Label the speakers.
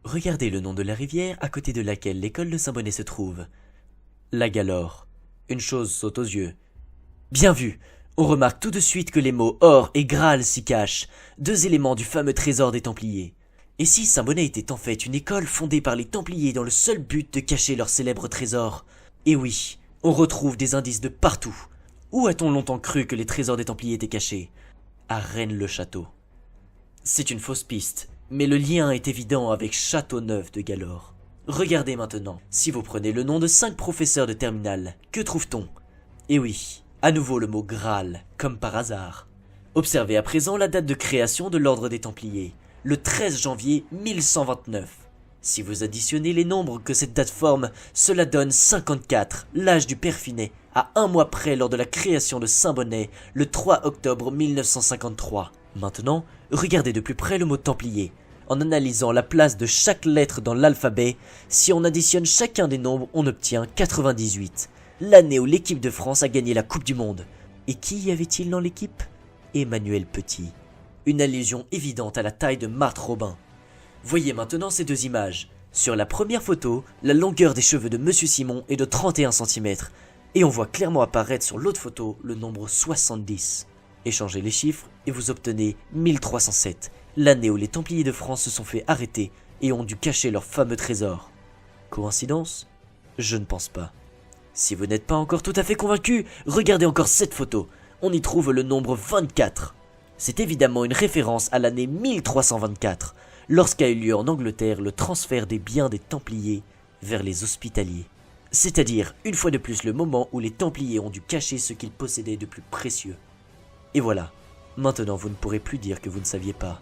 Speaker 1: Regardez le nom de la rivière à côté de laquelle l'école de Saint-Bonnet se trouve. La Galore. Une chose saute aux yeux. Bien vu. On remarque tout de suite que les mots or et Graal s'y cachent, deux éléments du fameux trésor des Templiers. Et si Saint-Bonnet était en fait une école fondée par les Templiers dans le seul but de cacher leur célèbre trésor? Et oui, on retrouve des indices de partout. Où a-t-on longtemps cru que les trésors des Templiers étaient cachés? À Rennes-le-Château. C'est une fausse piste, mais le lien est évident avec Châteauneuf de Galore. Regardez maintenant, si vous prenez le nom de 5 professeurs de terminale, que trouve-t-on? Et oui, à nouveau le mot Graal, comme par hasard. Observez à présent la date de création de l'ordre des Templiers, le 13 janvier 1129. Si vous additionnez les nombres que cette date forme, cela donne 54, l'âge du père Finet, à un mois près lors de la création de Saint-Bonnet, le 3 octobre 1953. Maintenant, regardez de plus près le mot Templier. En analysant la place de chaque lettre dans l'alphabet, si on additionne chacun des nombres, on obtient 98. L'année où l'équipe de France a gagné la Coupe du Monde. Et qui y avait-il dans l'équipe? Emmanuel Petit. Une allusion évidente à la taille de Marthe Robin. Voyez maintenant ces deux images. Sur la première photo, la longueur des cheveux de Monsieur Simon est de 31 cm. Et on voit clairement apparaître sur l'autre photo le nombre 70. Échangez les chiffres et vous obtenez 1307, l'année où les Templiers de France se sont fait arrêter et ont dû cacher leur fameux trésor. Coïncidence? Je ne pense pas. Si vous n'êtes pas encore tout à fait convaincu, regardez encore cette photo. On y trouve le nombre 24. C'est évidemment une référence à l'année 1324, lorsqu'a eu lieu en Angleterre le transfert des biens des Templiers vers les Hospitaliers. C'est-à-dire, une fois de plus, le moment où les Templiers ont dû cacher ce qu'ils possédaient de plus précieux. Et voilà, maintenant vous ne pourrez plus dire que vous ne saviez pas.